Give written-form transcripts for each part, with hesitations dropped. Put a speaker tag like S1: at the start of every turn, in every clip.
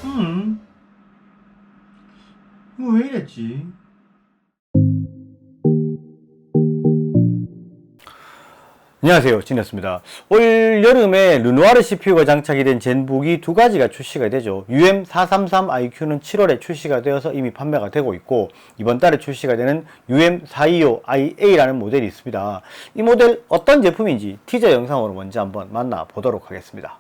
S1: 음, 이거 왜 이랬지?
S2: 안녕하세요, 진이었습니다. 올 여름에 르누아르 CPU가 장착이 된 젠북이 두 가지가 출시가 되죠. UM433iQ는 7월에 출시가 되어서 이미 판매가 되고 있고, 이번 달에 출시가 되는 UM425iA라는 모델이 있습니다. 이 모델 어떤 제품인지 티저 영상으로 먼저 한번 만나보도록 하겠습니다.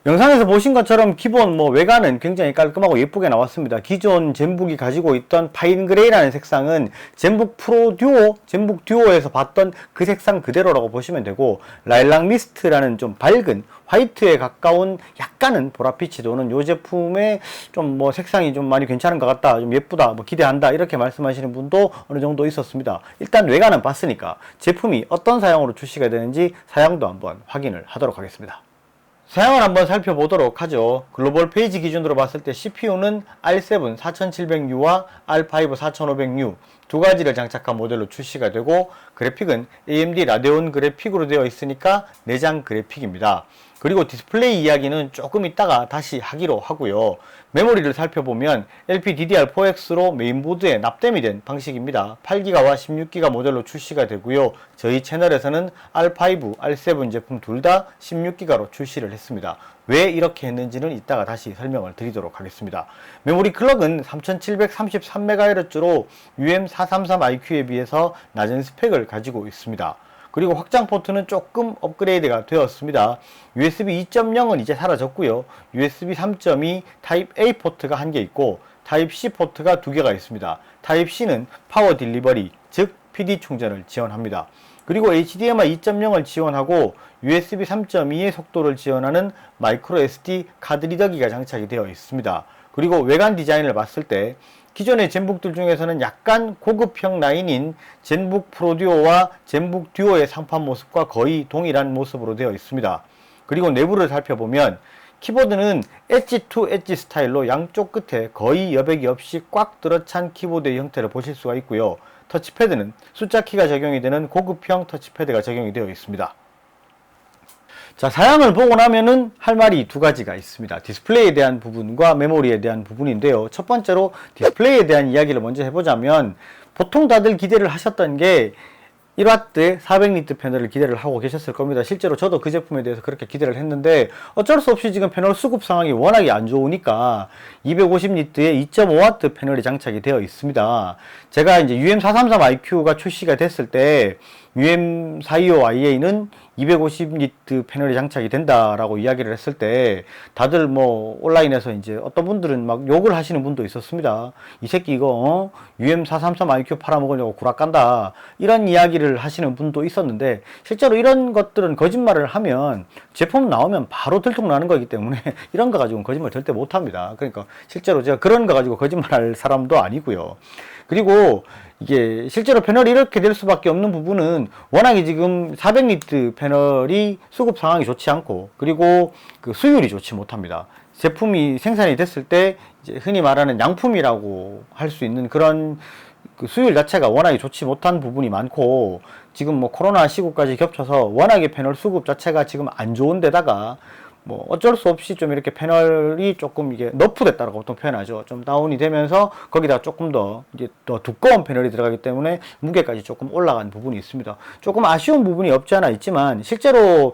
S2: 영상에서 보신 것처럼 기본 외관은 굉장히 깔끔하고 예쁘게 나왔습니다. 기존 젠북이 가지고 있던 파인 그레이라는 색상은 젠북 프로 듀오, 젠북 듀오에서 봤던 그 색상 그대로라고 보시면 되고, 라일락 미스트라는 좀 밝은 화이트에 가까운 약간은 보랏빛이 도는 이 제품의 좀 색상이 좀 많이 괜찮은 것 같다, 좀 예쁘다, 기대한다, 이렇게 말씀하시는 분도 어느 정도 있었습니다. 일단 외관은 봤으니까 제품이 어떤 사양으로 출시가 되는지 사양도 한번 확인을 하도록 하겠습니다. 사양을 한번 살펴보도록 하죠. 글로벌 페이지 기준으로 봤을 때 CPU는 R7 4700U와 R5 4500U 두 가지를 장착한 모델로 출시가 되고, 그래픽은 AMD 라데온 그래픽으로 되어 있으니까 내장 그래픽입니다. 그리고 디스플레이 이야기는 조금 이따가 다시 하기로 하고요. 메모리를 살펴보면 LPDDR4X로 메인보드에 납땜이 된 방식입니다. 8기가와 16기가 모델로 출시가 되고요. 저희 채널에서는 R5, R7 제품 둘 다 16기가로 출시를 했습니다. 왜 이렇게 했는지는 이따가 다시 설명을 드리도록 하겠습니다. 메모리 클럭은 3733MHz로 UM433iQ에 비해서 낮은 스펙을 가지고 있습니다. 그리고 확장 포트는 조금 업그레이드가 되었습니다. USB 2.0은 이제 사라졌고요. USB 3.2 타입 A 포트가 한 개 있고, 타입 C 포트가 두 개가 있습니다. 타입 C는 파워 딜리버리, 즉 PD 충전을 지원합니다. 그리고 HDMI 2.0을 지원하고 USB 3.2의 속도를 지원하는 마이크로 SD 카드 리더기가 장착이 되어 있습니다. 그리고 외관 디자인을 봤을 때 기존의 젠북들 중에서는 약간 고급형 라인인 젠북 프로 듀오와 젠북 듀오의 상판 모습과 거의 동일한 모습으로 되어 있습니다. 그리고 내부를 살펴보면 키보드는 엣지 투 엣지 스타일로 양쪽 끝에 거의 여백이 없이 꽉 들어찬 키보드의 형태를 보실 수가 있고요. 터치패드는 숫자 키가 적용이 되는 고급형 터치패드가 적용이 되어 있습니다. 자, 사양을 보고 나면은 할 말이 두 가지가 있습니다. 디스플레이에 대한 부분과 메모리에 대한 부분인데요. 첫 번째로 디스플레이에 대한 이야기를 먼저 해보자면, 보통 다들 기대를 하셨던 게 1W 400니트 패널을 기대를 하고 계셨을 겁니다. 실제로 저도 그 제품에 대해서 그렇게 기대를 했는데, 어쩔 수 없이 지금 패널 수급 상황이 워낙에 안 좋으니까 250니트에 2.5W 패널이 장착이 되어 있습니다. 제가 이제 UM433iQ가 출시가 됐을 때 UM425iA는 250니트 패널이 장착이 된다라고 이야기를 했을 때, 다들 온라인에서 이제 어떤 분들은 막 욕을 하시는 분도 있었습니다. 이 새끼 이거 UM433iQ 팔아먹으려고 구락간다, 이런 이야기를 하시는 분도 있었는데, 실제로 이런 것들은 거짓말을 하면 제품 나오면 바로 들통나는 거기 때문에 이런 거 가지고는 거짓말 절대 못합니다. 그러니까 실제로 제가 그런 거 가지고 거짓말할 사람도 아니고요. 그리고 이게 실제로 패널이 이렇게 될 수밖에 없는 부분은, 워낙에 지금 400니트 패널이 수급 상황이 좋지 않고, 그리고 그 수율이 좋지 못합니다. 제품이 생산이 됐을 때 이제 흔히 말하는 양품이라고 할 수 있는 그런 그 수율 자체가 워낙에 좋지 못한 부분이 많고, 지금 코로나 시국까지 겹쳐서 워낙에 패널 수급 자체가 지금 안 좋은 데다가 어쩔 수 없이 좀 이렇게 패널이 조금 이게 너프됐다라고 보통 표현하죠. 좀 다운이 되면서 거기다가 조금 더 이제 더 두꺼운 패널이 들어가기 때문에 무게까지 조금 올라간 부분이 있습니다. 조금 아쉬운 부분이 없지 않아 있지만, 실제로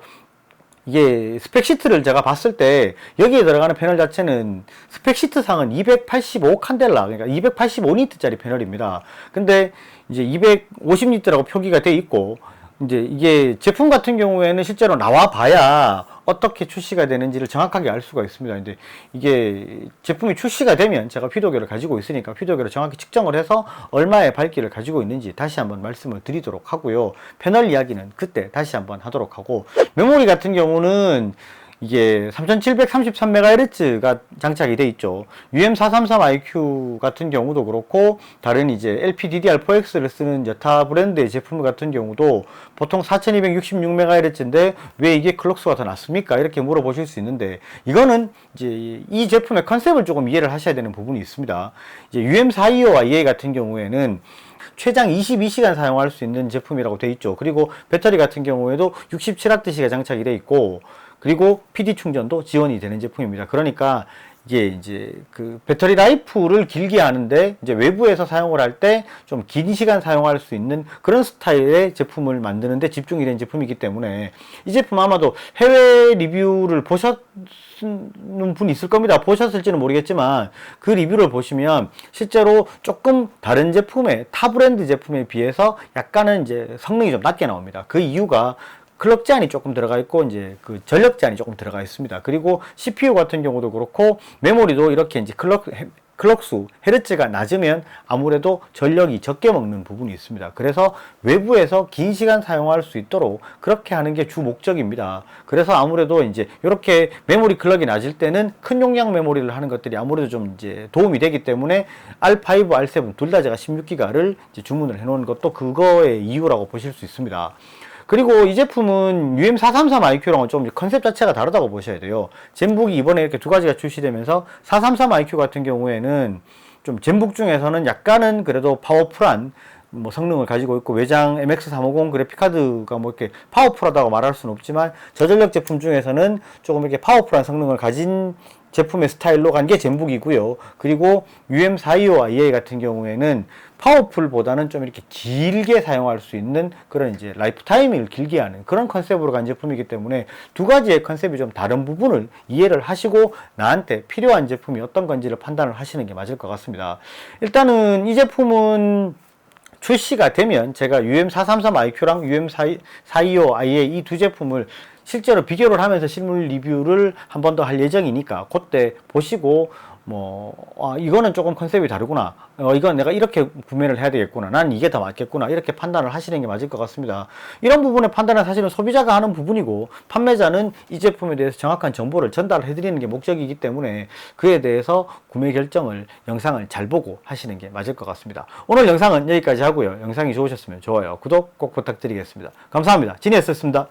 S2: 이게 스펙시트를 제가 봤을 때 여기에 들어가는 패널 자체는 스펙시트 상은 285 칸델라, 그러니까 285니트짜리 패널입니다. 근데 이제 250니트라고 표기가 돼 있고, 이제 이게 제품 같은 경우에는 실제로 나와 봐야 어떻게 출시가 되는지를 정확하게 알 수가 있습니다. 근데 이게 제품이 출시가 되면 제가 피도계를 가지고 있으니까 피도계를 정확히 측정을 해서 얼마의 밝기를 가지고 있는지 다시 한번 말씀을 드리도록 하고요. 패널 이야기는 그때 다시 한번 하도록 하고, 메모리 같은 경우는 이게 3733MHz가 장착이 돼 있죠. UM433IQ 같은 경우도 그렇고, 다른 이제 LPDDR4X를 쓰는 여타 브랜드의 제품 같은 경우도 보통 4266MHz인데 왜 이게 클럭수가 더 낫습니까? 이렇게 물어보실 수 있는데, 이거는 이제 이 제품의 컨셉을 조금 이해를 하셔야 되는 부분이 있습니다. 이제 UM425IA 같은 경우에는 최장 22시간 사용할 수 있는 제품이라고 돼 있죠. 그리고 배터리 같은 경우에도 67W가 장착이 돼 있고, 그리고 PD 충전도 지원이 되는 제품입니다. 그러니까 이제 그 배터리 라이프를 길게 하는데 이제 외부에서 사용을 할 때 좀 긴 시간 사용할 수 있는 그런 스타일의 제품을 만드는데 집중이 된 제품이기 때문에, 이 제품 아마도 해외 리뷰를 보셨는 분이 있을 겁니다. 보셨을지는 모르겠지만 그 리뷰를 보시면 실제로 조금 다른 제품의 타 브랜드 제품에 비해서 약간은 이제 성능이 좀 낮게 나옵니다. 그 이유가 클럭 제한이 조금 들어가 있고, 이제 그 전력 제한이 조금 들어가 있습니다. 그리고 CPU 같은 경우도 그렇고, 메모리도 이렇게 이제 클럭수, 헤르츠가 낮으면 아무래도 전력이 적게 먹는 부분이 있습니다. 그래서 외부에서 긴 시간 사용할 수 있도록 그렇게 하는 게 주 목적입니다. 그래서 아무래도 이제 이렇게 메모리 클럭이 낮을 때는 큰 용량 메모리를 하는 것들이 아무래도 좀 이제 도움이 되기 때문에 R5, R7 둘 다 제가 16기가를 이제 주문을 해 놓은 것도 그거의 이유라고 보실 수 있습니다. 그리고 이 제품은 UM433IQ랑은 좀 컨셉 자체가 다르다고 보셔야 돼요. 젠북이 이번에 이렇게 두 가지가 출시되면서 433IQ 같은 경우에는 좀 젠북 중에서는 약간은 그래도 파워풀한 뭐 성능을 가지고 있고, 외장 MX350 그래픽카드가 뭐 이렇게 파워풀하다고 말할 수는 없지만 저전력 제품 중에서는 조금 이렇게 파워풀한 성능을 가진 제품의 스타일로 간 게 젠북이고요. 그리고 UM425IA 같은 경우에는 파워풀보다는 좀 이렇게 길게 사용할 수 있는 그런 이제 라이프 타임을 길게 하는 그런 컨셉으로 간 제품이기 때문에 두 가지의 컨셉이 좀 다른 부분을 이해를 하시고 나한테 필요한 제품이 어떤 건지를 판단을 하시는 게 맞을 것 같습니다. 일단은 이 제품은 출시가 되면 제가 UM433IQ랑 UM425IA 이 두 제품을 실제로 비교를 하면서 실물 리뷰를 한 번 더 할 예정이니까 그때 보시고 이거는 조금 컨셉이 다르구나, 이건 내가 이렇게 구매를 해야 되겠구나, 난 이게 더 맞겠구나, 이렇게 판단을 하시는 게 맞을 것 같습니다. 이런 부분의 판단은 사실은 소비자가 하는 부분이고, 판매자는 이 제품에 대해서 정확한 정보를 전달해 드리는 게 목적이기 때문에 그에 대해서 구매 결정을, 영상을 잘 보고 하시는 게 맞을 것 같습니다. 오늘 영상은 여기까지 하고요. 영상이 좋으셨으면 좋아요, 구독 꼭 부탁드리겠습니다. 감사합니다. 지니였습니다.